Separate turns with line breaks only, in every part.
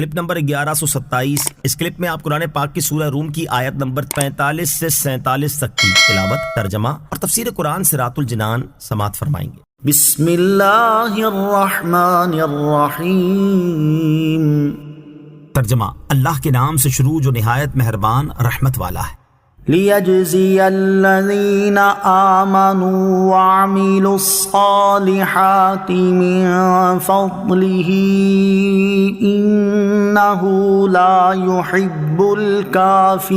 Clip number 1127۔ اس clip میں آپ قرآن پاک کی سورہ روم کی آیت نمبر 45 سے 47 تک کی تلاوت، ترجمہ اور تفسیر قرآن صراط الجنان سماعت فرمائیں گے۔
بسم اللہ الرحمن الرحیم۔
ترجمہ، اللہ کے نام سے شروع جو نہایت مہربان رحمت والا ہے۔
لیجزی الذین آمنوا وعملوا الصالحات من فضلہ انہ لا يحب الکافرین۔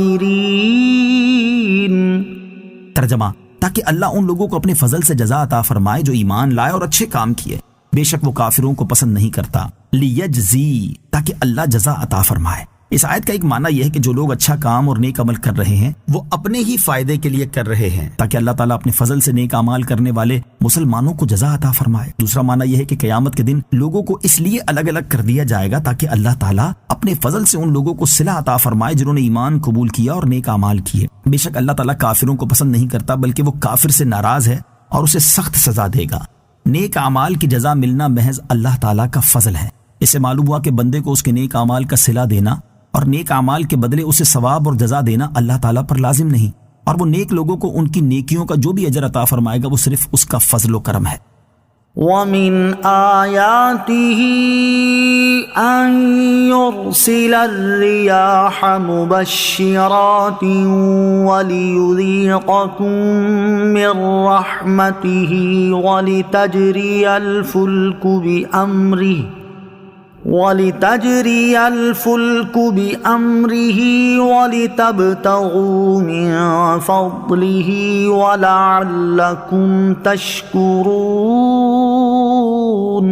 ترجمہ، تاکہ اللہ ان لوگوں کو اپنے فضل سے جزا عطا فرمائے جو ایمان لائے اور اچھے کام کیے، بے شک وہ کافروں کو پسند نہیں کرتا۔ لیجزی، تاکہ اللہ جزا عطا فرمائے۔ اس آیت کا ایک معنی یہ ہے کہ جو لوگ اچھا کام اور نیک عمل کر رہے ہیں وہ اپنے ہی فائدے کے لیے کر رہے ہیں تاکہ اللہ تعالیٰ اپنے فضل سے نیک اعمال کرنے والے مسلمانوں کو جزا عطا فرمائے۔ دوسرا معنی یہ ہے کہ قیامت کے دن لوگوں کو اس لیے الگ الگ کر دیا جائے گا تاکہ اللہ تعالیٰ اپنے فضل سے ان لوگوں کو صلہ عطا فرمائے جنہوں نے ایمان قبول کیا اور نیک اعمال کیے۔ بے شک اللہ تعالیٰ کافروں کو پسند نہیں کرتا بلکہ وہ کافر سے ناراض ہے اور اسے سخت سزا دے گا۔ نیک اعمال کی جزا ملنا محض اللہ تعالیٰ کا فضل ہے۔ اس سے معلوم ہوا کہ بندے کو اس کے نیک اعمال کا صلہ دینا اور نیک اعمال کے بدلے اسے ثواب اور جزا دینا اللہ تعالیٰ پر لازم نہیں، اور وہ نیک لوگوں کو ان کی نیکیوں کا جو بھی اجر عطا فرمائے گا وہ صرف اس کا فضل و کرم ہے۔
وَمِنْ آيَاتِهِ أَن يُرْسِلَ الرِّيَاحَ مُبَشِّرَاتٍ وَلِيُذِيقَكُم مِّن رَّحْمَتِهِ وَلِتَجْرِيَ الْفُلْكُ بِأَمْرِهِ وَلِتَبْتَغُوا مِن فَضْلِهِ وَلَعَلَّكُمْ تَشْكُرُونَ۔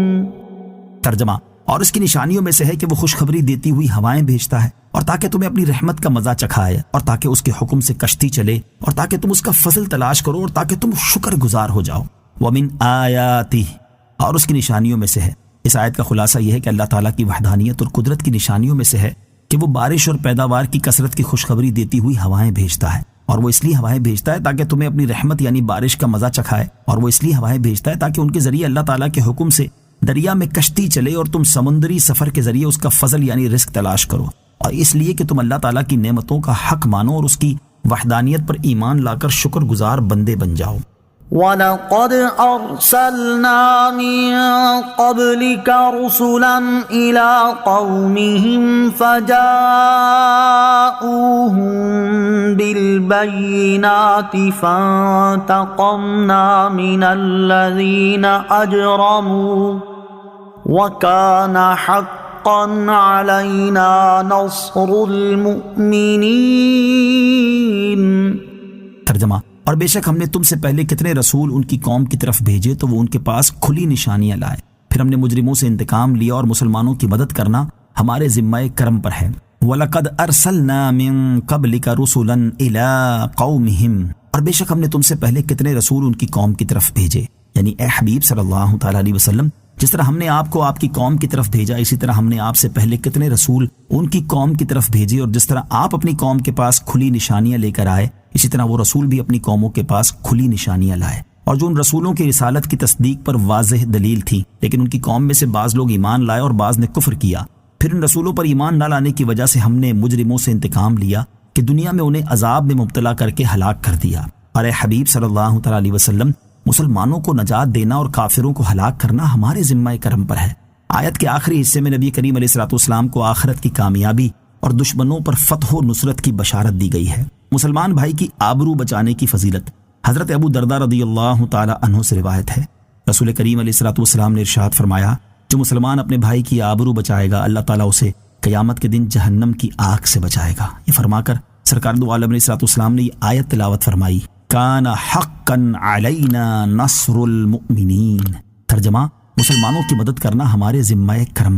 ترجمہ، اور اس کی نشانیوں میں سے ہے کہ وہ خوشخبری دیتی ہوئی ہوائیں بھیجتا ہے، اور تاکہ تمہیں اپنی رحمت کا مزہ چکھائے، اور تاکہ اس کے حکم سے کشتی چلے، اور تاکہ تم اس کا فضل تلاش کرو، اور تاکہ تم شکر گزار ہو جاؤ۔ وَمِنْ آیَاتِهِ، اور اس کی نشانیوں میں سے ہے۔ اس آیت کا خلاصہ یہ ہے کہ اللہ تعالیٰ کی وحدانیت اور قدرت کی نشانیوں میں سے ہے کہ وہ بارش اور پیداوار کی کثرت کی خوشخبری دیتی ہوئی ہوائیں بھیجتا ہے، اور وہ اس لیے ہوائیں بھیجتا ہے تاکہ تمہیں اپنی رحمت یعنی بارش کا مزہ چکھائے، اور وہ اس لیے ہوائیں بھیجتا ہے تاکہ ان کے ذریعے اللہ تعالیٰ کے حکم سے دریا میں کشتی چلے اور تم سمندری سفر کے ذریعے اس کا فضل یعنی رزق تلاش کرو، اور اس لیے کہ تم اللہ تعالیٰ کی نعمتوں کا حق مانو اور اس کی وحدانیت پر ایمان لا کر شکر گزار بندے بن جاؤ۔
وَلَقَدْ أَرْسَلْنَا مِن قَبْلِكَ رُسُلًا إِلَىٰ قَوْمِهِمْ فَجَاءُوهُم بِالْبَيِّنَاتِ فَانتَقَمْنَا مِنَ الَّذِينَ أَجْرَمُوا وَكَانَ حَقًّا عَلَيْنَا نَصْرُ الْمُؤْمِنِينَ۔
ترجمہ، اور بے شک ہم نے تم سے پہلے کتنے رسول ان کی قوم کی طرف بھیجے تو وہ ان کے پاس کھلی نشانیاں لائے، پھر ہم نے مجرموں سے انتقام لیا اور مسلمانوں کی مدد کرنا ہمارے ذمہ کرم پر ہے۔ وَلَقَدْ أَرْسَلْنَا مِن قَبْلِكَ رُسُلًا إِلَىٰ قَوْمِهِمْ، اور بے شک ہم نے تم سے پہلے کتنے رسول ان کی قوم کی طرف بھیجے، یعنی اے حبیب صلی اللہ تعالیٰ علیہ وسلم، جس طرح ہم نے آپ کو آپ کی قوم کی طرف بھیجا اسی طرح ہم نے آپ سے پہلے کتنے رسول ان کی قوم کی طرف بھیجے، اور جس طرح آپ اپنی قوم کے پاس کھلی نشانیاں لے کر آئے اسی طرح وہ رسول بھی اپنی قوموں کے پاس کھلی نشانیاں لائے، اور جو ان رسولوں کی رسالت کی تصدیق پر واضح دلیل تھی، لیکن ان کی قوم میں سے بعض لوگ ایمان لائے اور بعض نے کفر کیا، پھر ان رسولوں پر ایمان نہ لانے کی وجہ سے ہم نے مجرموں سے انتقام لیا کہ دنیا میں انہیں عذاب میں مبتلا کر کے ہلاک کر دیا۔ اور اے حبیب صلی اللہ تعالیٰ علیہ وسلم، مسلمانوں کو نجات دینا اور کافروں کو ہلاک کرنا ہمارے ذمہ کرم پر ہے۔ آیت کے آخری حصے میں نبی کریم علیہ الصلوۃ والسلام کو آخرت کی کامیابی اور دشمنوں پر فتح و نصرت کی بشارت دی گئی ہے۔ مسلمان بھائی کی آبرو بچانے کی فضیلت حضرت ابو درداء رضی اللہ تعالی عنہ سے روایت ہے، رسول کریم علیہ الصلوۃ والسلام نے ارشاد فرمایا، جو مسلمان اپنے بھائی کی آبرو بچائے گا اللہ تعالیٰ اسے قیامت کے دن جہنم کی آگ سے بچائے گا۔ یہ فرما کر سرکار دو عالم علیہ الصلوۃ والسلام نے یہ آیت تلاوت فرمائی، کان حقا علینا نصر المؤمنین۔ ترجمہ، مسلمانوں کی مدد کرنا ہمارے ذمہ کرم پر